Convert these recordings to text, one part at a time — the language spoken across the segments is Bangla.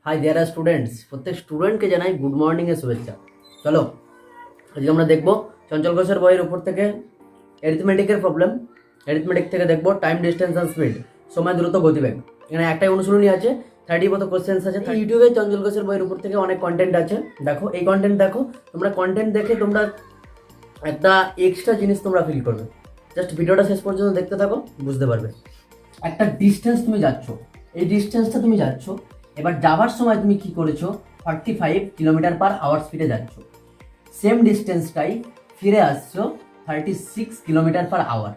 হাই দেয়ার আর স্টুডেন্টস, প্রত্যেক স্টুডেন্টকে জানাই গুড মর্নিংয়ের শুভেচ্ছা। চলো আজকে আমরা দেখবো চঞ্চল ঘোষের বইয়ের উপর থেকে অ্যারিথমেটিকের প্রবলেম। অ্যারিথমেটিক থেকে দেখবো টাইম, ডিস্টেন্স অ্যান্ড স্পিড, সময়, দ্রুত, গতিবেগ। এখানে একটাই অনুশীলনী আছে, 30 মতো কোশ্চেন্স আছে। ইউটিউবে চঞ্চল ঘোষের বইয়ের উপর থেকে অনেক কন্টেন্ট আছে, দেখো এই কন্টেন্ট দেখো। তোমরা কন্টেন্ট দেখে তোমরা একটা এক্সট্রা জিনিস তোমরা ফিল করবে। জাস্ট ভিডিওটা শেষ পর্যন্ত দেখতে থাকো, বুঝতে পারবে। একটা ডিস্টেন্স তুমি যাচ্ছ, এই ডিস্টেন্সটা তুমি যাচ্ছ, এবার যাওয়ার সময় তুমি কি করেছো, 45 কিলোমিটার/আওয়ার স্পিডে যাচ্ছ। সেম ডিস্টেন্সটাই ফিরে আসছো 36 কিলোমিটার/আওয়ার,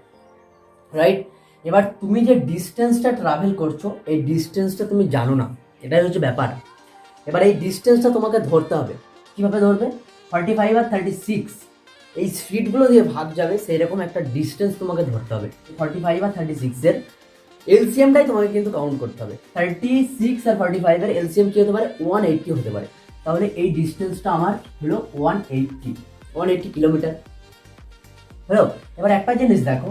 রাইট? এবার তুমি যে ডিস্টেন্সটা ট্রাভেল করছো, এই ডিস্টেন্সটা তুমি জানো না, এটাই হচ্ছে ব্যাপার। এবার এই ডিস্টেন্সটা তোমাকে ধরতে হবে। কীভাবে ধরবে? 45 আর 36 এই স্পিডগুলো দিয়ে ভাগ যাবে, সেই রকম একটা ডিস্টেন্স তোমাকে ধরতে হবে। 45 আর 36-এর এলসিএমটাই তোমাকে কিন্তু কাউন্ট করতে হবে। 36 আর 45-এর এলসিএম কি হতে পারে? 180 হতে পারে। তাহলে এই ডিস্টেন্সটা আমার হলো 180 কিলোমিটার। হ্যালো, এবার একটা জিনিস দেখো,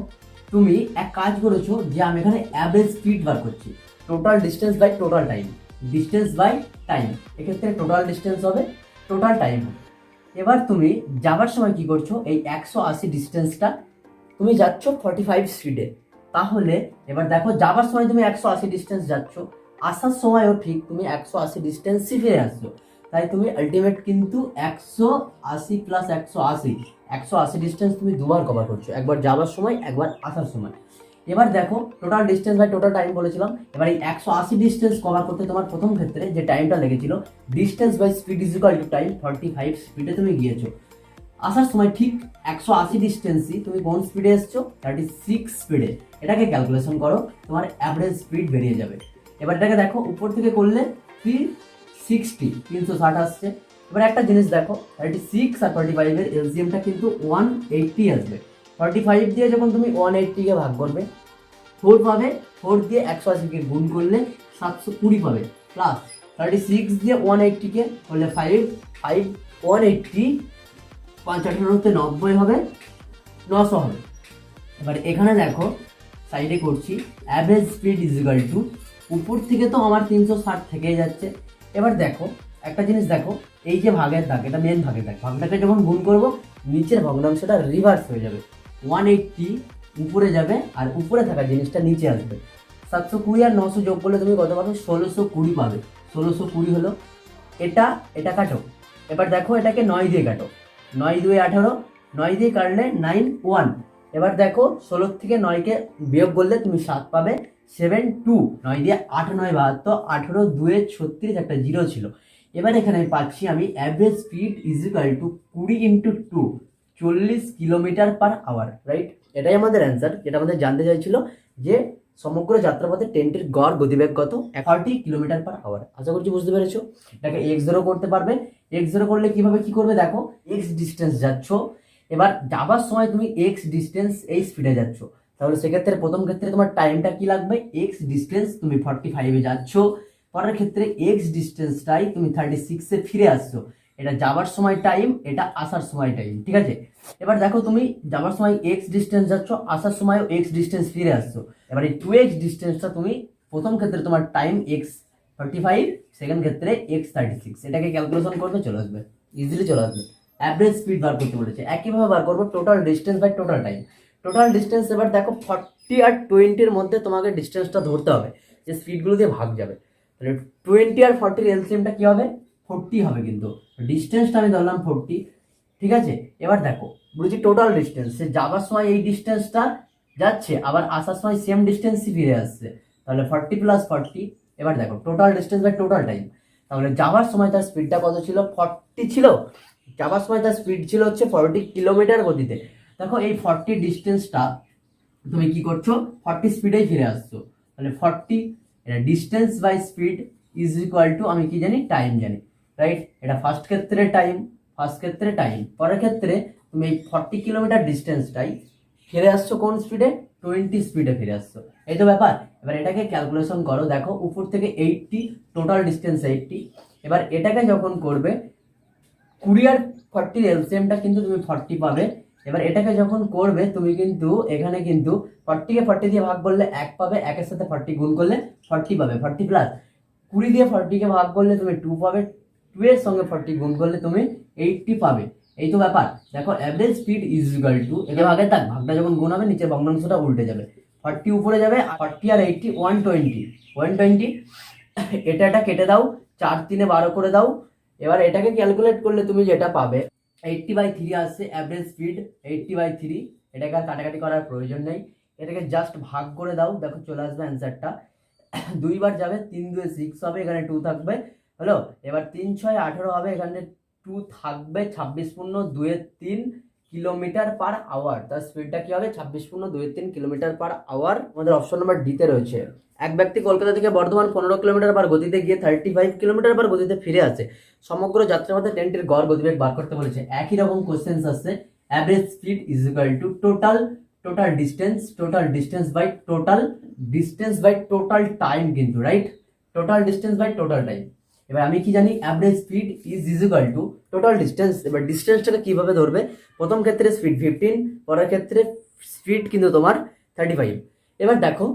তুমি এক কাজ করেছো যে আমি এখানে অ্যাভারেজ স্পিড বার করছি, total distance by total time, distance by time. এক্ষেত্রে টোটাল ডিস্টেন্স হবে, টোটাল টাইম হবে। এবার তুমি যাবার সময় কি করছো, এই 180 ডিস্টেন্সটা তুমি যাচ্ছ 45 স্পিডে। তাহলে এবার দেখো, যাবার সময় তুমি 180 ডিস্টেন্স যাচ্ছ, আসার সময়ও ঠিক তুমি 180 ডিস্টেন্সই ফিরে আসছো। তাই তুমি আলটিমেট কিন্তু 180 প্লাস 180 ডিস্টেন্স তুমি দুবার কভার করছো, একবার যাবার সময়, একবার আসার সময়। এবার দেখো, total distance by total time বলেছিলাম। এবার এই 180 ডিস্টেন্স কভার করতে তোমার প্রথম ক্ষেত্রে যে টাইমটা লেগেছিল, distance by speed is equal to time, 45 স্পিডে তুমি গিয়েছো। আসার সময় ঠিক 180 ডিস্টেন্সই তুমি কোন স্পিডে এসছো? 36 স্পিডে। এটাকে ক্যালকুলেশন করো, তোমার অ্যাভারেজ স্পিড বেরিয়ে যাবে। এবার এটাকে দেখো, উপর থেকে করলে 360 আসছে। এবার একটা জিনিস দেখো, 36 আর 45-এর এলসিএমটা কিন্তু 180 আসবে। 45 দিয়ে যখন তুমি 180-কে ভাগ করবে, 4 পাবে, 4 দিয়ে 180-কে গুণ করলে 720 পাবে, প্লাস 36 দিয়ে 180-কে করলে 5 180, 5×18 = 90 হবে, 900 হবে। এবার এখানে দেখো, সাইডে করছি average speed is equal two, উপর থেকে তো আমার 360 থেকেই যাচ্ছে। এবার দেখো একটা জিনিস দেখো, এই যে ভাগের দাগ, এটা মেন ভাগের দাগ, ভাগটাকে যখন গুণ করবো নিচের ভগ্নাংশটা রিভার্স হয়ে যাবে, 180 উপরে যাবে আর উপরে থাকা জিনিসটা নিচে আসবে। 720 আর 900 যোগ করলে তুমি কত পাবে? 1620 পাবে। 1620 হলো। এটা কাটো। এবার দেখো, এটাকে 9 দিয়ে কাটো, 9 2 18, 9 দিয়ে কাটলে 9 1। এবার দেখো, 16 থেকে 9-কে বিয়োগ করলে তুমি 7 পাবে, 7 2। 9 দিয়ে 8 9 72, 18 2 36, একটা 0 ছিল। এবার এখানে পাচ্ছি আমি average speed is equal to 20 × 2, 40 kilometre per hour, right? এটাই আমাদের অ্যান্সার, যেটা আমাদের জানতে চাইছিল যে সমগ্র যাত্রাপথে ট্রেনটির গড় গতিবেগ কত? 40 কিলোমিটার/আওয়ার। আশা করছি বুঝতে পেরেছো। এটাকে x0 করতে পারবে। x0 করলে কিভাবে কি করবে দেখো, x ডিস্টেন্স যাচ্ছ, এবার যাবার সময় তুমি x ডিস্টেন্স এই স্পিডে যাচ্ছ, তাহলে সেক্ষেত্রে প্রথম ক্ষেত্রে তোমার টাইমটা কি লাগবে? x ডিস্টেন্স তুমি 45-এ যাচ্ছ, পরের ক্ষেত্রে x ডিস্টেন্সটাই তুমি 36-এ ফিরে আসছো। এটা যাবার সময় টাইম, এটা আসার সময় টাইম, ঠিক আছে? এবার দেখো, তুমি যাবার সময় x ডিস্টেন্স যাচ্ছ, আসার সময়ও x ডিস্টেন্স ফিরে আসছো। এবার এই 2x ডিস্টেন্সটা তুমি প্রথম ক্ষেত্রে তোমার টাইম x 45, সেকেন্ড ক্ষেত্রে x 36, এটাকে ক্যালকুলেশন করবে, চলে আসবে, ইজিলি চলে আসবে। অ্যাভারেজ স্পিড বার করতে বলেছে, একইভাবে বার করবো total distance by total time. Total distance এবার দেখো, 40 আর 20-এর মধ্যে তোমাকে ডিস্টেন্সটা ধরতে হবে, যে স্পিডগুলো দিয়ে ভাগ যাবে। তাহলে 20 আর 40-এর এলসিএমটা কি হবে? 40 হবে। কিন্তু ডিস্টেন্সটা আমি ধরলাম 40, ঠিক আছে? এবার দেখো, বলছি টোটাল ডিস্টেন্স, সে যাবার সময় এই ডিস্টেন্সটা যাচ্ছে, আবার আসার সময় সেম ডিস্টেন্সই ফিরে আসছে, তাহলে 40 + 40। এবার দেখো, total distance by total time. তাহলে যাবার সময় তার স্পিডটা কত ছিল? 40 ছিল। যাবার সময় তার স্পিড ছিল হচ্ছে 40 কিলোমিটার গতিতে। দেখো, এই 40 ডিস্টেন্সটা তুমি কি করছো? 40 স্পিডেই ফিরে আসছো। তাহলে 40, এটা distance by speed is equal to, আমি কি জানি? টাইম জানি, রাইট? এটা ফার্স্ট ক্ষেত্রে টাইম, পরের ক্ষেত্রে তুমি এই 40 কিলোমিটার ডিস্টেন্সটাই ফিরে আসছো কোন স্পিডে? 20 স্পিডে ফিরে আসছো। এই তো ব্যাপার। এবার এটাকে ক্যালকুলেশন করো, দেখো উপর থেকে 80, টোটাল ডিস্টেন্স 80। এবার এটাকে যখন করবে, 20 আর 40 এলসিএমটা কিন্তু তুমি 40 পাবে। এবার এটাকে যখন করবে তুমি কিন্তু এখানে কিন্তু 40-কে 40 দিয়ে ভাগ করলে 1 পাবে, 1-এর সাথে 40 গুণ করলে 40 পাবে, 40 প্লাস 20 দিয়ে 40 কে ভাগ করলে তুমি 2 পাবে, 2 এর সঙ্গে 40 গুণ করলে তুমি 80 পাবে। এই তো ব্যাপার। দেখো average speed is equal two, এটা ভাগে থাক, ভাগটা যখন গুণ হবে নিচে ভগ্নাংশটা উল্টে যাবে, 40 উপরে যাবে, 40 আর 80 120, এটা কেটে দাও, 4 3 12 করে দাও। এবার এটাকে ক্যালকুলেট করলে তুমি যেটা পাবে 80/3 আসছে অ্যাভারেজ স্পিড, 80/3। এটাকে আর কাটাকাটি করার প্রয়োজন নেই, এটাকে জাস্ট ভাগ করে দাও, দেখো চলে আসবে অ্যান্সারটা। 2 বার যাবে, 3 2 6 হবে, এখানে 2 থাকবে, হলো। এবার 3 6 18 হবে, এখানে 2 থাকবে, 26 পূর্ণ 2 3 কিলোমিটার পার আওয়ার। তার স্পিডটা কি হবে? 26 পূর্ণ 2 3 কিলোমিটার পার আওয়ার। আমাদের অপশন নাম্বার ডিতে রয়েছে। এক ব্যক্তি কলকাতা থেকে বর্ধমান 15 কিলোমিটার পার গতিতে গিয়ে 35 কিলোমিটার পার গতিতে ফিরে আসে। সমগ্র যাত্রাপথে ট্রেনটির গড় গতিবেগ বার করতে বলেছে। একই রকম কোশ্চেন আসছে, average speed is equal to total distance by total time, কিন্তু right, total distance by total time. এবার আমি কি জানি, average speed is equal to total distance. এবার ডিস্টেন্সটাকে কিভাবে ধরবে? প্রথম ক্ষেত্রে স্পিড 15, পরের ক্ষেত্রে স্পিড কিন্তু তোমার 35। এবার দেখো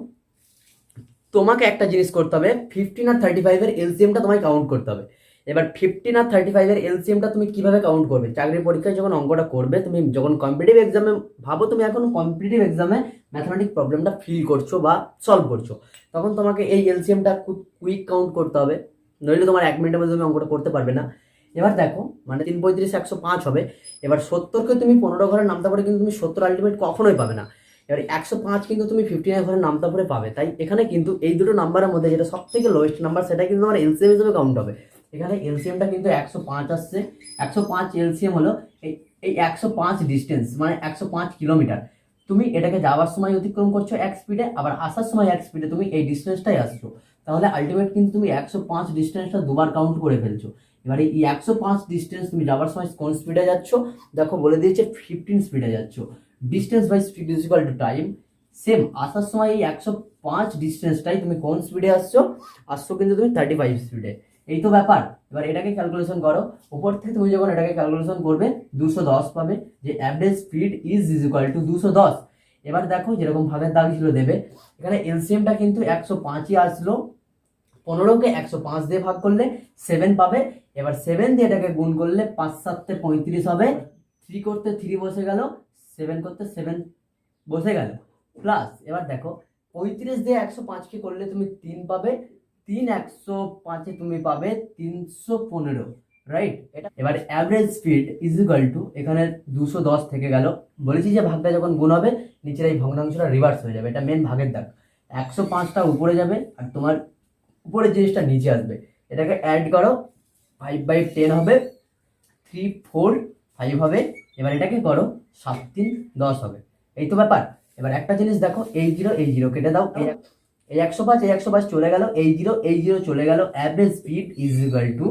তোমাকে একটা জিনিস করতে হবে, 15 আর 35 এর এলসিএমটা তোমায় কাউন্ট করতে হবে। এবার 15 আর 35 এর এলসিএমটা তুমি কিভাবে কাউন্ট করবে? চাকরির পরীক্ষায় যখন অঙ্কটা করবে, তুমি যখন কম্পিটিটিভ এক্সামে, ভাবো তুমি এখন কম্পিটিটিভ এক্সামে ম্যাথমেটিক প্রবলেমটা ফিল করছো বা সলভ করছো, তখন তোমাকে এই এলসিএমটা খুব কুইক কাউন্ট করতে হবে, নইলে তোমার 1 মিনিটের মধ্যে তুমি অঙ্কটা করতে পারবে না। এবার দেখো, মানে 3 35 105 হবে। এবার 70কে তুমি 15 ঘরে নামতে পারে, কিন্তু তুমি 70 আলটিমেট কখনোই পাবে না। এবার 105 কিন্তু তুমি 15 ঘরে নামতে পারে পাবে। তাই এখানে কিন্তু এই দুটো নাম্বারের মধ্যে যেটা সব থেকে লোয়েস্ট নাম্বার, সেটা কিন্তু আমার এলসিএম হিসেবে কাউন্ট হবে। এখানে এলসিএমটা কিন্তু 105 আসছে। 105 এলসিএম হলো এই 105 ডিস্টেন্স, মানে 105 কিলোমিটার। তুমি এটাকে যাওয়ার সময় অতিক্রম করছো 1 স্পিডে, আবার আসার সময় 1 স্পিডে, তুমি এই ডিস্টেন্সটাই আসছো। তাহলে আলটিমেট কিন্তু তুমি 105 ডিস্টেন্সটা দুবার কাউন্ট করে ফেলছো। এবারে এই 105 ডিস্টেন্স তুমি যাওয়ার সময় কোন স্পিডে যাচ্ছ? দেখো বলে দিয়েছে 15 স্পিডে যাচ্ছ। Distance by speed is equal to time. Same আসার সময় এই 105 ডিস্টেন্সটাই তুমি কোন স্পিডে আসছো কিন্তু তুমি 35 স্পিডে। এই তো ব্যাপার। এবার এটাকে ক্যালকুলেশন করো, উপর থেকে তুমি যখন এটাকে ক্যালকুলেশন করবে 210 পাবে, যে average speed is equal two 210। এবার দেখো যেরকম ভাগের দাগ ছিল দেবে, এখানে এলসিএমটা কিন্তু 105ই আসলো। 15কে 105 দিয়ে ভাগ করলে 7 পাবে। এবার 7 দিয়ে এটাকে গুণ করলে 5 7 35 হবে। 3 করতে 3 বসে গেল, 7 করতে 7 বসে গেল, প্লাস এবার দেখো 35 দিয়ে 105কে করলে তুমি 3 পাবে, 3 105-এ তুমি পাবে 315, রাইট। এটা এবার average speed is equal two, এখানে 210 থেকে গেল, বলেছি যে ভাগটা যখন গুণ হবে নিচের এই ভগ্নাংশটা রিভার্স হয়ে যাবে, এটা মেন ভাগের দাগ। 105টা উপরে যাবে আর তোমার উপরের জিনিসটা নিচে আসবে। এটাকে অ্যাড করো, 5/10 হবে, 3 4 5 হবে। এবার এটাকে করো 7 3 10 হবে। এই তো ব্যাপার। এবার একটা জিনিস দেখো, এই জিরো কেটে দাও, এই 105 চলে গেল, এই জিরো চলে গেল। Average speed is equal to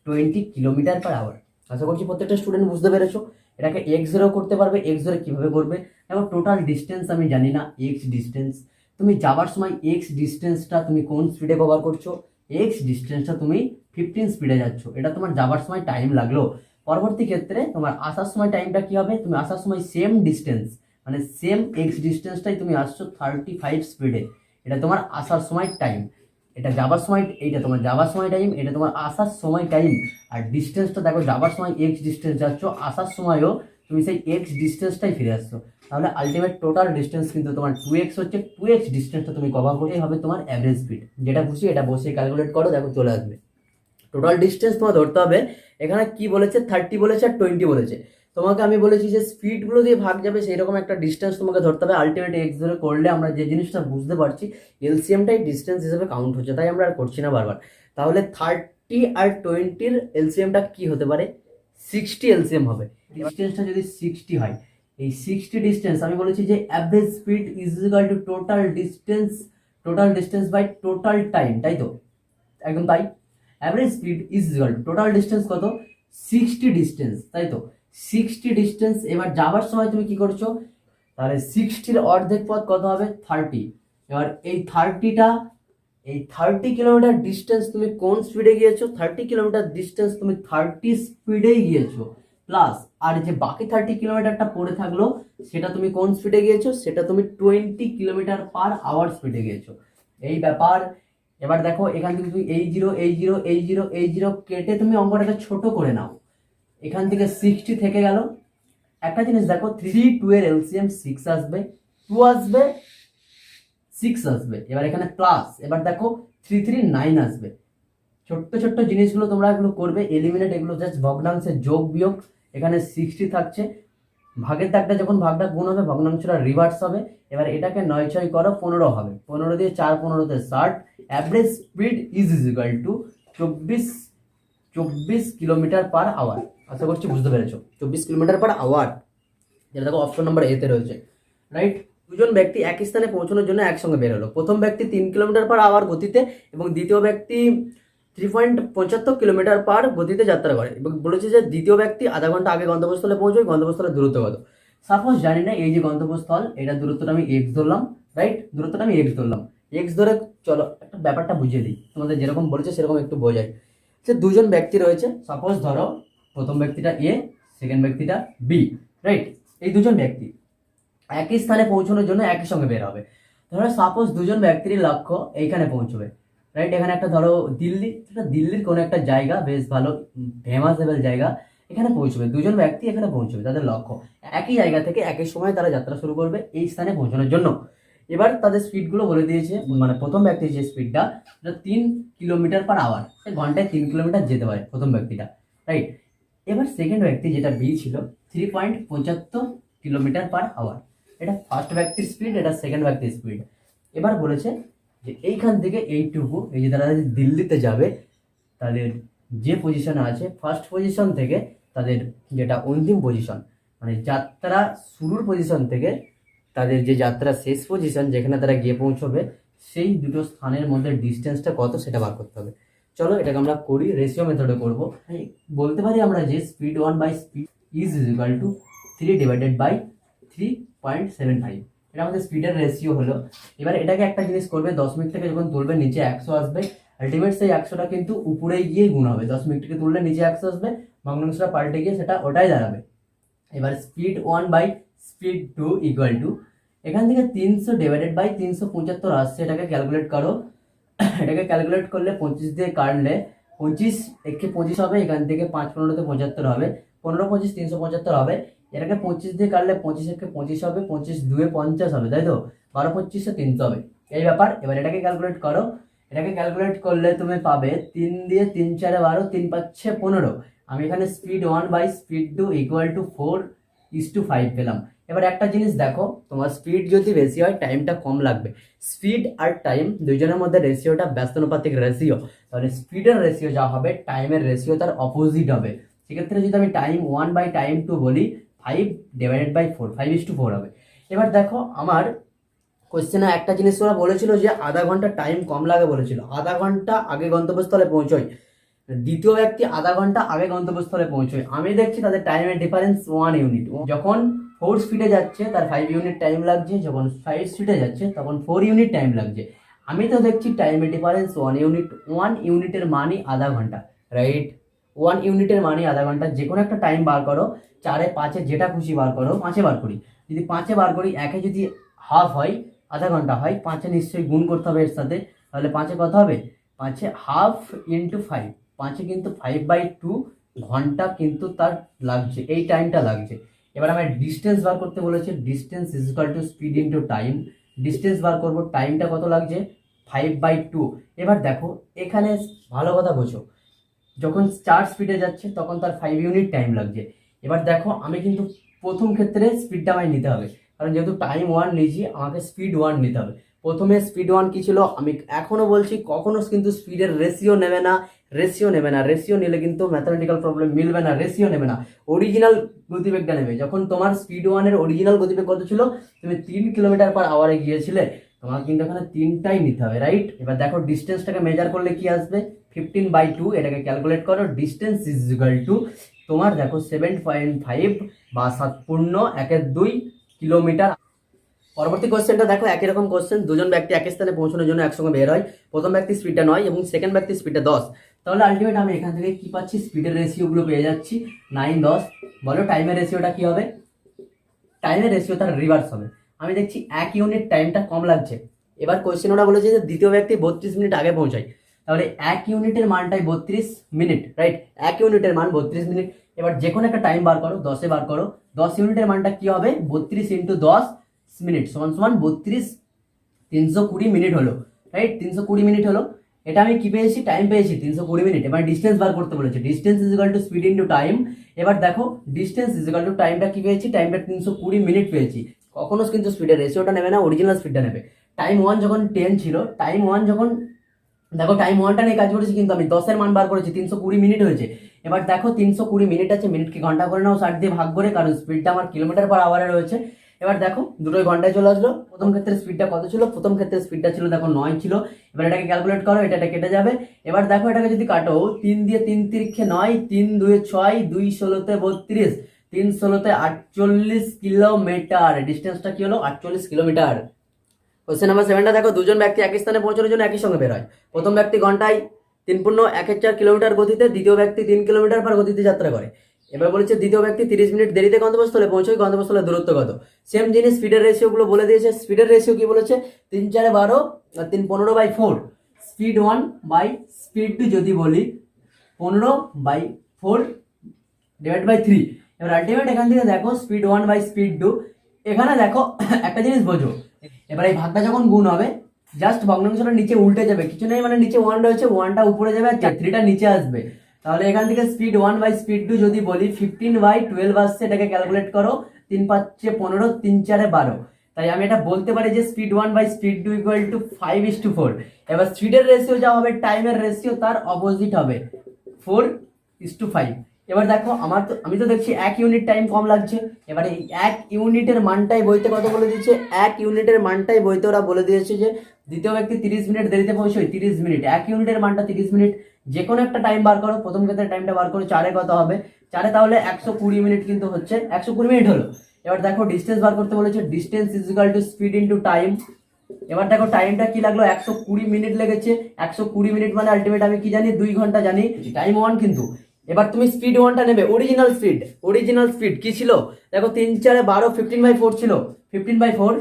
20 kilometre per hour. আশা করছি প্রত্যেকটা স্টুডেন্ট বুঝতে পেরেছো। এটাকে x0 করতে পারবে, x0 কিভাবে করবে? দেখো টোটাল ডিস্টেন্স আমি জানি না, x ডিস্টেন্স, তুমি যাবার সময় x ডিস্টেন্সটা তুমি কোন স্পিডে কভার করছো? x ডিস্টেন্সটা তুমি 15 স্পিডে যাচ্ছ, এটা তোমার যাবার সময় টাইম লাগলো। পরবর্তী ক্ষেত্রে তোমার আসার সময় টাইমটা কি হবে? তুমি আসার সময় সেম ডিস্টেন্স, মানে সেম x ডিস্টেন্সটাই তুমি আসছো 35 স্পিডে, এটা তোমার আসার সময় টাইম। এটা যাবার সময়, এইটা তোমার যাবার সময় টাইম, এটা তোমার আসার সময় টাইম। আর ডিস্টেন্সটা দেখো, যাবার সময় x ডিস্টেন্স যাচ্ছ, আসার সময়ও তুমি সেই x ডিস্টেন্সটাই ফিরে আসছো। তাহলে আলটিমেট টোটাল ডিস্টেন্স কিন্তু তোমার 2x হচ্ছে। 2x ডিস্টেন্সটা তুমি কভার করতেই হবে তোমার অ্যাভারেজ স্পিড। যেটা খুশি এটা বসে ক্যালকুলেট করো, দেখো চলে আসবে। টোটাল ডিস্টেন্স তোমার ধরতে হবে। এখানে কি বলেছে? 30 বলেছে আর 20 বলেছে। তোমাকে আমি বলেছি যে স্পিডগুলো দিয়ে ভাগ যাবে, সেই রকম একটা ডিস্টেন্স তোমাকে ধরতে হবে। আলটিমেট এক্স ধরে করলে আমরা যে জিনিসটা বুঝতে পারছি, এলসিএমটাই ডিস্টেন্স হিসেবে কাউন্ট হচ্ছে, তাই আমরা আর করছি না বারবার। তাহলে 30 আর 20-র এলসিএমটা কি হতে পারে? 60 এলসিএম হবে। ডিস্টেন্সটা যদি 60 হয়, এই 60 ডিস্টেন্স আমি বলেছি যে average speed is equal to total distance by total time, তাই তো? একদম তাই। Average speed is equal to total distance কত? 60 ডিস্টেন্স, তাই তো? 60 ডিস্টেন্স। এবার যাবার সময় তুমি কি করছো? তাহলে 60-র অর্ধেক পথ কত হবে? 30। এবার এই 30 কিলোমিটার ডিস্টেন্স তুমি কোন স্পিডে গিয়েছো? 30 কিলোমিটার ডিস্টেন্স তুমি 30 স্পিডেই গিয়েছো, প্লাস আর যে বাকি 30 কিলোমিটারটা পড়ে থাকলো, সেটা তুমি কোন স্পিডে গিয়েছো? সেটা তুমি 20 কিলোমিটার পার আওয়ার স্পিডে গিয়েছো। এই ব্যাপার। এবার দেখো এখান থেকে তুমি এই জিরো কেটে তুমি অঙ্কটাকে ছোট করে নাও, এখান থেকে 60 থেকে গেল। একটা জিনিস দেখো, 3 2 এর এলসিএম 6 আসবে, 2 আসবে, 6 আসবে। এবার এখানে প্লাস, এবার দেখো 3 3 9 আসবে। ছোট্ট ছোট্ট জিনিসগুলো তোমরা এগুলো করবে, এলিমিনেট, এগুলো জাস্ট ভগ্নাংশের যোগ বিয়োগ। এখানে 60 থাকছে, ভাগের দাগটা যখন ভাগটা গুণ হবে ভগ্নাংশটা রিভার্স হবে। এবার এটাকে 9 6 করো, 15 হবে, 15 দিয়ে 4 15 60। Average speed is equal to 24 kilometre per hour. আশা করছি বুঝতে পেরেছো, 24 কিলোমিটার পার আওয়ার, যেটা দেখো অপশন নাম্বার এতে রয়েছে, রাইট। দুজন ব্যক্তি একই স্থানে পৌঁছানোর জন্য একসঙ্গে বের হলো। প্রথম ব্যক্তি 3 কিলোমিটার পার আওয়ার গতিতে এবং দ্বিতীয় ব্যক্তি 3.75 কিলোমিটার পার গতিতে যাত্রা করে, এবং বলেছে যে দ্বিতীয় ব্যক্তি আধা ঘন্টা আগে গন্তব্যস্থলে পৌঁছবে, গন্তব্যস্থলের দূরত্ব কত। সাপোজ জানি না এই যে গন্তব্যস্থল, এটা দূরত্বটা আমি এক্স ধরলাম, রাইট, দূরত্বটা আমি এক্স ধরলাম, এক্স ধরে চলো একটা ব্যাপারটা বুঝিয়ে দিই তোমাদের, যেরকম বলেছে সেরকম একটু বোঝাই। যে দুজন ব্যক্তি রয়েছে, সাপোজ ধরো প্রথম ব্যক্তিটা এ, সেকেন্ড ব্যক্তিটা বি, রাইট। এই দুজন ব্যক্তি একই স্থানে পৌঁছানোর জন্য একই সঙ্গে বের হবে। ধরো সাপোজ দুজন ব্যক্তির লক্ষ্য এইখানে পৌঁছবে, রাইট। এখানে একটা ধরো দিল্লির কোনো একটা জায়গা, বেশ ভালো ফেমাসেবল জায়গা, এখানে পৌঁছবে দুজন ব্যক্তি, এখানে পৌঁছবে, তাদের লক্ষ্য একই জায়গা থেকে একই সময় তারা যাত্রা শুরু করবে এই স্থানে পৌঁছানোর জন্য। এবার তাদের স্পিডগুলো বলে দিয়েছে, মানে প্রথম ব্যক্তির যে স্পিডটা, সেটা 3 কিলোমিটার পার আওয়ার, সে ঘন্টায় 3 কিলোমিটার যেতে পারে প্রথম ব্যক্তিটা, রাইট। এবার সেকেন্ড ব্যক্তি যেটা বি ছিল 3.75 কিলোমিটার পার আওয়ার, এটা ফার্স্ট ব্যক্তির স্পিড, এটা সেকেন্ড ব্যক্তির স্পিড। এবার বলেছে যে এইখান থেকে এইটুকু, এই যে তারা দিল্লিতে যাবে, তাদের যে পজিশনে আছে ফার্স্ট পজিশন থেকে তাদের যেটা অন্তিম পজিশন, মানে যাত্রা শুরুর পজিশন থেকে তাদের যে যাত্রা শেষ পজিশন যেখানে তারা গিয়ে পৌঁছবে, সেই দুটো স্থানের মধ্যে ডিস্টেন্সটা কত সেটা বার করতে হবে। চলো এটাকে আমরা করি, রেশিও মেথডে করব। বলতে পারি আমরা যে speed 1 by speed is equal to 3 divided by 3.75, এটা আমাদের স্পিডের রেশিও হলো। এবার এটাকে একটা জিনিস করবে, 10 মিনিট থেকে যখন তুলবে নিচে 100 আসবে, আলটিমেট সেই 100টা কিন্তু উপরে গিয়ে গুণ হবে, 10 মিনিট থেকে তুললে নিচে 100 আসবে, ভগ্নাংশটা পাল্টে গিয়ে সেটা ওটাই দাঁড়াবে। এবার speed 1 by speed 2 equal to, এখান থেকে 300 ডিভাইডেড বাই 375 আসছে, এটাকে ক্যালকুলেট করো। এটাকে ক্যালকুলেট করলে 25 দিয়ে কাটলে 25 একে 25 হবে, এখান থেকে 5 15 তে 75 হবে, 15 25 375 হবে। এটাকে 25 দিয়ে কাটলে 25 একে 25 হবে, 25 2 50 হবে, তাই তো, 12 25 300 হবে, এই ব্যাপার। এবার এটাকে ক্যালকুলেট করো, এটাকে ক্যালকুলেট করলে তুমি পাবে 3 দিয়ে 3 4 12, 3 5 6 15। আমি এখানে speed 1 by speed 2 equal to 4:5 পেলাম। এবার একটা জিনিস দেখো, তোমার স্পিড যদি বেশি হয় টাইমটা কম লাগবে, স্পিড আর টাইম দুইজনের মধ্যে রেশিওটা ব্যস্তানুপাতিক রেশিও, তাহলে স্পিডের রেশিও যা হবে টাইমের রেশিও তার অপোজিট হবে। সেক্ষেত্রে যদি আমি টাইম 1 বাই টাইম 2 বলি, 5 ডিভাইডেড বাই 4, 5:4 হবে। এবার দেখো আমার কোশ্চেনে একটা জিনিস ওরা বলেছিল যে আধা ঘন্টা টাইম কম লাগে বলেছিল, আধা ঘন্টা আগে গন্তব্যস্থলে পৌঁছয়, দ্বিতীয় ব্যক্তি আধা ঘন্টা আগে গন্তব্যস্থলে পৌঁছয়। আমি দেখছি তাদের টাইমের ডিফারেন্স 1 ইউনিট। যখন 4 স্পিডে যাচ্ছে তার 5 ইউনিট টাইম লাগছে, যখন 5 স্পিডে যাচ্ছে তখন 4 ইউনিট টাইম লাগছে। আমি তো দেখছি টাইমের ডিফারেন্স 1 ইউনিট, 1 ইউনিটের মানই আধা ঘন্টা, রাইট। 1 ইউনিটের মানই আধা ঘন্টা। যে কোনো একটা টাইম বার করো, 4 5 যেটা খুশি বার করো, 5 বার করি, যদি 5 বার করি, 1 যদি হাফ হয়, আধা ঘন্টা হয়, 5 নিশ্চয়ই গুণ করতে হবে এর সাথে, তাহলে 5 কত হবে, 5 হাফ ইন্টু 5, 5 কিন্তু 5/2 ঘন্টা কিন্তু তার লাগছে, এই টাইমটা লাগছে। এবার আমার ডিস্টেন্স বার করতে বলেছে, distance is equal to speed into time, distance বার করবো, টাইমটা কত লাগছে 5/2। এবার দেখো এখানে ভালো কথা বোঝো, যখন 4 স্পিডে যাচ্ছে তখন তার 5 ইউনিট টাইম লাগছে। এবার দেখো আমি কিন্তু প্রথম ক্ষেত্রে স্পিডটা আমায় নিতে হবে, কারণ যেহেতু টাইম 1 নিয়েছি আমাকে স্পিড 1 নিতে হবে। প্রথমে স্পিড 1 কি ছিল, আমি এখনো বলছি কখনো কিন্তু স্পিডের রেশিও নেবে না, রেশিও নেবে না, রেশিও নিলে কিন্তু ম্যাথমেটিক্যাল প্রবলেম মিলবে না, রেশিও নেবে না, অরিজিনাল গতিবেগটা নেবে। যখন তোমার স্পিড 1 এর অরিজিনাল গতিবেগ কত ছিল, তুমি 3 কিলোমিটার পার আওয়ারে গিয়েছিলে, তোমার কিন্তু এখানে 3টাই নিতে হবে, রাইট। এবার দেখো ডিস্টেন্সটাকে মেজার করলে কি আসবে, 15/2, এটাকে ক্যালকুলেট করো, ডিস্টেন্স ইজ ইকুয়াল টু তোমার দেখো 7.5 বা 7.1 কিলোমিটার। পরবর্তী কোশ্চেনটা দেখো, একই রকম কোশ্চেন, দুজন ব্যক্তি একই স্থানে পৌঁছানোর জন্য একসঙ্গে বের হয়, প্রথম ব্যক্তির স্পিডটা 9 এবং সেকেন্ড ব্যক্তির স্পিডটা 10। তাহলে আলটিমেট আমি এখান থেকে কি পাচ্ছি, স্পিডের রেশিওগুলো পেয়ে যাচ্ছি 9 10। বলো টাইমের রেশিওটা কি হবে, টাইমের রেশিও তার রিভার্স হবে। আমি দেখছি 1 ইউনিট টাইমটা কম লাগছে, এবার কোয়েশ্চেন ওরা বলেছে যে দ্বিতীয় ব্যক্তি 32 মিনিট আগে পৌঁছায়, তাহলে 1 ইউনিটের মানটাই 32 মিনিট, রাইট? 1 ইউনিটের মান 32 মিনিট। এবার যে কোনো একটা টাইম বার করো, 10-এ বার করো, 10 ইউনিটের মানটা কি হবে? 32 ইন্টু 10 মিনিট সমান সমান 32, 320 মিনিট হলো, রাইট? 320 মিনিট হলো। এটা আমি কি পেয়েছি? টাইম পেয়েছি 320 মিনিট। এবার ডিস্টেন্স বার করতে বলেছে, distance is equal to speed into time. এবার দেখো ডিস্টেন্স ইজ ইকুয়াল টু টাইমটা কি পেয়েছি? টাইমটা 320 মিনিট পেয়েছি। কখনো কিন্তু স্পিডের রেশিওটা নেবে না, অরিজিনাল স্পিডটা নেবে। টাইম 1 যখন 10 ছিল, টাইম 1 যখন, দেখো টাইম 1টা নিয়ে কাজ করেছি কিন্তু আমি 10-এর মান বার করেছি, 320 মিনিট হয়েছে। এবার দেখো 320 মিনিট আছে, মিনিটকে ঘন্টা করে নাও 60 দিয়ে ভাগ করে, কারণ স্পিডটা আমার কিলোমিটার পার আওয়ারে রয়েছে। এবার দেখো দুটোই ঘন্টায় চলে আসলো। প্রথম ক্ষেত্রে স্পিডটা কত ছিল? প্রথম ক্ষেত্রে স্পিডটা ছিল দেখো 9 ছিল। এবার এটাকে ক্যালকুলেট করো, এটা কেটে যাবে। এবার দেখো এটাকে যদি কাটো, 3 দিয়ে 3 তিরিক্ষে 9, 3 2 6, 2 16তে 32, 3 16তে 48 কিলোমিটার। ডিস্টেন্সটা কি হলো? 48 কিলোমিটার। কোশ্চেন নাম্বার 7টা দেখো, দুজন ব্যক্তি একই স্থানে পৌঁছানোর জন্য একই সঙ্গে বের হয়। প্রথম ব্যক্তি ঘন্টায় 3.14 কিলোমিটার গতিতে, দ্বিতীয় ব্যক্তি 3 কিলোমিটার পার গতিতে যাত্রা করে। এবার বলেছে দ্বিতীয় ব্যক্তি 30 মিনিট দেরিতে গন্তব্যস্থলে পৌঁছয়, গন্তব্যস্থলের দূরত্ব কত? সেম জিনিস, স্পিডের রেশিও গুলো বলে দিয়েছে। স্পিডের রেশিও কি বলেছে? 3 4 12 আর 3 15/4। স্পিড 1 বাই স্পিড 2 যদি বলি 15/4 ডিভাইড বাই 3। এবার আলটিমেট এখান থেকে দেখো স্পিড 1 বাই স্পিড 2। এখানে দেখো একটা জিনিস বোঝো, এবার এই ভাগটা যখন গুণ হবে, জাস্ট ভগ্নাংশটা নিচে উল্টে যাবে, কিছু নেই, মানে নিচে 1 রয়েছে, 1টা উপরে যাবে আর 3টা নিচে আসবে। তাহলে এখান থেকে স্পিড 1 বাই স্পিড 2 যদি বলি 15/12 আসছে, এটাকে ক্যালকুলেট করো, 3 5 15, 3 4 12। তাই আমি এটা বলতে পারি যে speed 1 by speed 2 equal to 5:4। এবার স্পিডের রেশিও যা হবে, টাইমের রেশিও তার অপোজিট হবে, 4:5। এবার দেখো আমি তো দেখছি 1 ইউনিট টাইম কম লাগছে। এবারে এই 1 ইউনিটের মানটাই বইতে কত বলে দিয়েছে? 1 ইউনিটের মানটাই বইতে ওরা বলে দিয়েছে যে দ্বিতীয় ব্যক্তি 30 মিনিট দেরিতে পৌঁছয়, 30 মিনিট। 1 ইউনিটের মানটা 30 মিনিট। যে কোনো একটা টাইম বার করো, প্রথম ক্ষেত্রে টাইমটা বার করো, 4-এ কত হবে? 4-এ তাহলে 120 মিনিট কিন্তু হচ্ছে, 120 মিনিট হলো। এবার দেখো ডিস্টেন্স বার করতে বলেছে, distance is equal to speed into time. এবার দেখো টাইমটা কি লাগলো? 120 মিনিট লেগেছে। 120 মিনিট মানে আলটিমেট আমি কি জানি? 2 ঘন্টা জানি। টাইম 1 কিন্তু। এবার তুমি স্পিড 1টা নেবে, অরিজিনাল স্পিড কি ছিল? দেখো 3 4 12, 15/4 ছিল, 15/4।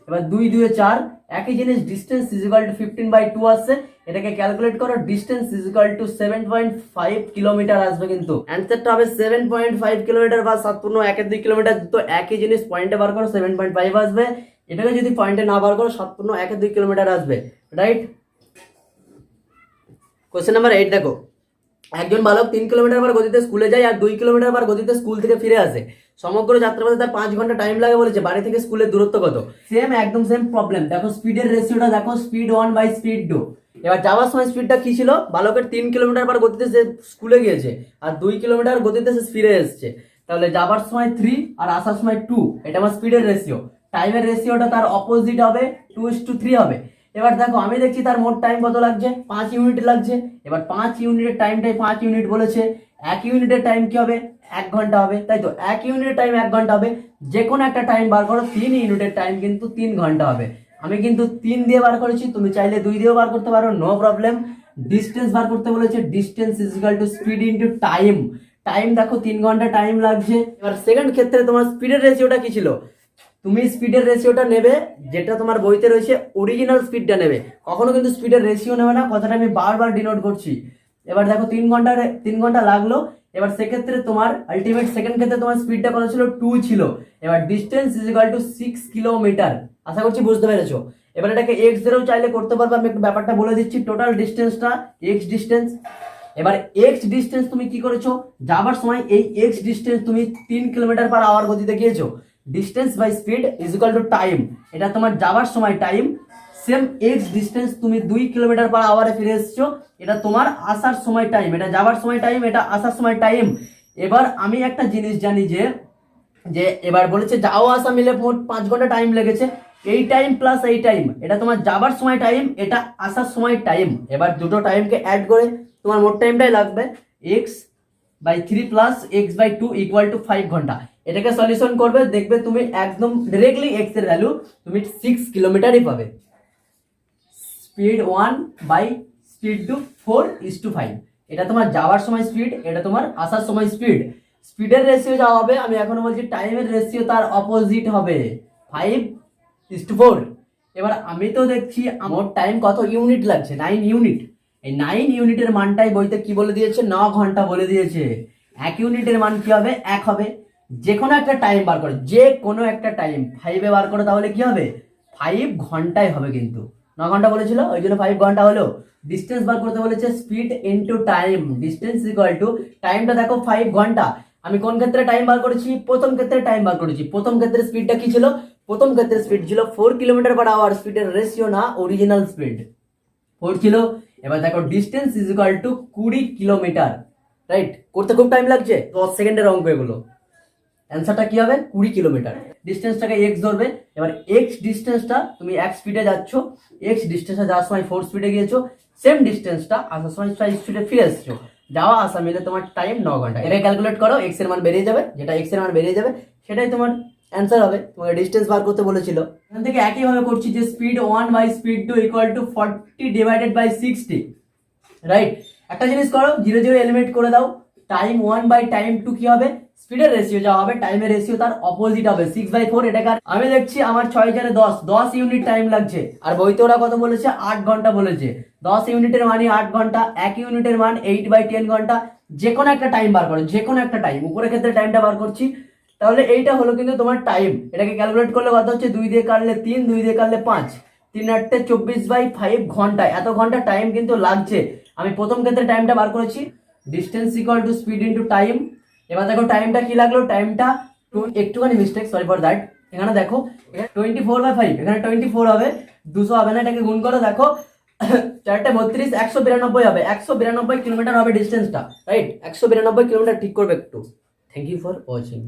এবার 2 2 4, একই জিনিস, ডিস্টেন্স ইজ ইকুয়াল টু 15/2 আসছে। এটাকে ক্যালকুলেট করো, distance is equal two 7.5 kilometre আসবে। কিন্তু অ্যান্সারটা হবে 7.5 কিলোমিটার বা 7.12 কিলোমিটার। তো একই জিনিস পয়েন্টে বার করো, 7.5 আসবে। এটাকে যদি পয়েন্টে না বার করো, 7.12 কিলোমিটার আসবে, রাইট? কোশ্চেন নাম্বার 8 দেখো, একজন বালক 3 কিলোমিটার পার গতিতে স্কুলে যায় আর 2 কিলোমিটার পার গতিতে স্কুল থেকে ফিরে আসে। সমগ্র যাত্রাপথে তার 5 ঘন্টা টাইম লাগে বলেছে। বাড়ি থেকে স্কুলের দূরত্ব কত? সেম, একদম সেম প্রবলেম। দেখো স্পিডের রেশিওটা দেখো, স্পিড 1 বাই স্পিড 2। এবার যাওয়ার সময় স্পিডটা কি ছিল? বালকের 3 কিলোমিটার পার গতিতে সে স্কুলে গিয়েছে আর 2 কিলোমিটার গতিতে সে ফিরে এসেছে। তাহলে যাবার সময় 3 আর আসার সময় 2, এটা আমার স্পিডের রেশিও। টাইমের রেশিওটা তার অপোজিট হবে, 2:3 হবে। এবার দেখো আমি দেখছি তার মোট টাইম কত লাগছে? 5 ইউনিট লাগছে। এবার 5 ইউনিটের টাইমটাই 5 ইউনিট বলেছে। 1 ইউনিটের টাইম কি হবে? 1 ঘন্টা হবে, তাই তো? 1 ইউনিটের টাইম 1 ঘন্টা হবে। যে কোনো একটা টাইম বার করো, 3 ইউনিটের টাইম কিন্তু 3 ঘন্টা হবে। আমি কিন্তু 3 দিয়ে বার করেছি, তুমি চাইলে 2 দিয়েও বার করতে পারো, নো প্রবলেম। ডিস্টেন্স বার করতে বলেছে, distance is equal to speed into time. Time দেখো 3 ঘন্টা টাইম লাগছে। এবার সেকেন্ড ক্ষেত্রে তোমার স্পিডের রেশিওটা কি ছিল? তুমি স্পিডের রেশিওটা নেবে যেটা তোমার বইতে রয়েছে, অরিজিনাল স্পিডটা নেবে। কখনো কিন্তু স্পিডের রেশিও নেবে না, কথাটা আমি বারবার ডিনোট করছি। এবার দেখো 3 ঘন্টা লাগলো। এবার সেক্ষেত্রে তোমার আলটিমেট সেকেন্ড ক্ষেত্রে তোমার স্পিডটা কত ছিল? 2 ছিল। এবার distance is equal to 6 kilometre. আশা করছি বুঝতে পেরেছো। এবার এটাকে এক্স ধরেও চাইলে করতে পারবে। আমি একটু ব্যাপারটা বলে দিচ্ছি, টোটাল ডিস্টেন্সটা এক্স ডিস্টেন্স। এবার এক্স ডিস্টেন্স তুমি কি করেছো? যাবার সময় এই এক্স ডিস্টেন্স তুমি 3 কিলোমিটার পার আওয়ার গতিতে গিয়েছো। Distance by speed is equal to time, এটা তোমার যাবার সময় টাইম। সেম এক্স ডিস্টেন্স তুমি 2 কিলোমিটার পার আওয়ারে ফিরে এসেছো, এটা তোমার আসার সময় টাইম। এটা যাবার সময় টাইম, এটা আসার সময় টাইম। এবার আমি একটা জিনিস জানি যে যে এবার বলেছে যাওয়া আসা মিলে মোট 5 ঘন্টা টাইম লেগেছে। এই টাইম প্লাস এই টাইম, এটা তোমার যাবার সময় টাইম, এটা আসার সময় টাইম। এবার দুটো টাইমকে অ্যাড করে তোমার মোট টাইমটাই লাগবে x/3 plus x/2 equal to 5 ঘন্টা। এটাকে সলিউশন করবে, দেখবে তুমি একদম ডাইরেক্টলি x এর ভ্যালু তুমি 6 কিলোমিটারই পাবে। Speed 1 by speed 2 4:5। এটা তোমার যাওয়ার সময় স্পিড, এটা তোমার আসার সময় স্পিড। স্পিডের রেশিও যা হবে, আমি এখনো বলছি টাইমের রেশিও তার অপোজিট হবে, 5:4। এবার আমি তো দেখছি আমার টাইম কত ইউনিট লাগছে, 9 ইউনিট। এই 9 ইউনিটের মানটাই বইতে কি বলে দিয়েছে, 9 ঘন্টা বলে দিয়েছে। 1 ইউনিটের মান কি হবে, 1 হবে। যে কোনো একটা টাইম বার করে, যে কোনো একটা টাইম 5 এ বার করে, তাহলে কি হবে, 5 ঘন্টায় হবে। কিন্তু 9 ঘন্টা বলেছিল, ওই জন্য 5 ঘন্টা হলো। ডিস্টেন্স বার করতে বলেছে, speed into time, distance equal to টাইমটা দেখো 5 ঘন্টা। আমি কোন ক্ষেত্রে টাইম বার করেছি, প্রথম ক্ষেত্রে টাইম বার করেছি। প্রথম ক্ষেত্রে স্পিডটা কি ছিল, প্রথম ক্ষেত্রে স্পিড ছিল 4 কিলোমিটার পার আওয়ার, স্পিডের রেশিও না, অরিজিনাল স্পিড 4 ছিল। এবার দেখো distance is equal to 20 kilometre, right? করতে খুব টাইম লাগছে, 10 সেকেন্ডের অঙ্ক এগুলো। অ্যান্সারটা কি হবে, 20 কিলোমিটার। ডিস্টেন্সটাকে এক্স ধরবে। এবার এক্স ডিস্টেন্সটা, তুমি 1 স্পিডে যাচ্ছ, এক্স ডিস্টেন্সটা যাওয়ার সময় 4 স্পিডে গিয়েছো, সেম ডিস্টেন্সটা আসার সময় 5 স্পিডে ফিরে এসছো, যাওয়া আসা মিলে তোমার টাইম 9 ঘন্টা। এটা ক্যালকুলেট করো, এক্স এর মান বেরিয়ে যাবে, যেটা এক্স এর মান বেরিয়ে যাবে সেটাই তোমার অ্যান্সার হবে। তোমাকে ডিস্টেন্স বার করতে বলেছিল। এখান থেকে একইভাবে করছি যে speed 1 by speed 2 equal to 40 divided by 60, right? একটা জিনিস করো, 0 0 এলিমিনেট করে দাও। টাইম 1 বাই টাইম 2 কি হবে, স্পিডের রেশিও যা হবে টাইমের রেশিও তার অপোজিট হবে, 6/4। এটাকে আমি দেখছি আমার 6 জারে 10 ইউনিট টাইম লাগছে, আর বইতে ওরা কত বলেছে, 8 ঘন্টা বলেছে। 10 ইউনিটের মানই 8 ঘন্টা, 1 ইউনিটের মান 8/10 ঘন্টা। যে কোনো একটা টাইম বার করো, যে কোনো একটা টাইম, উপরের ক্ষেত্রে টাইমটা বার করছি। তাহলে এইটা হলো কিন্তু তোমার টাইম। এটাকে ক্যালকুলেট করলে কত হচ্ছে, 2 দিয়ে কাটলে 3, 2 দিয়ে কাটলে 5, 3 8 24/5 ঘন্টা। এত ঘন্টা টাইম কিন্তু লাগছে। আমি প্রথম ক্ষেত্রে টাইমটা বার করেছি, distance equal to speed into time. এবার দেখো টাইমটা কি লাগলো, টাইমটা একটুখানি মিস্টেক, সরি ফর দ্যাট। এখানে দেখো 24/5, এখানে 24 হবে, 200 হবে না, এটাকে গুণ করো। দেখো 4 32, 192 হবে, 192 কিলোমিটার হবে ডিস্টেন্সটা, রাইট? 192 কিলোমিটার ঠিক করবে একটু। Thank you for watching.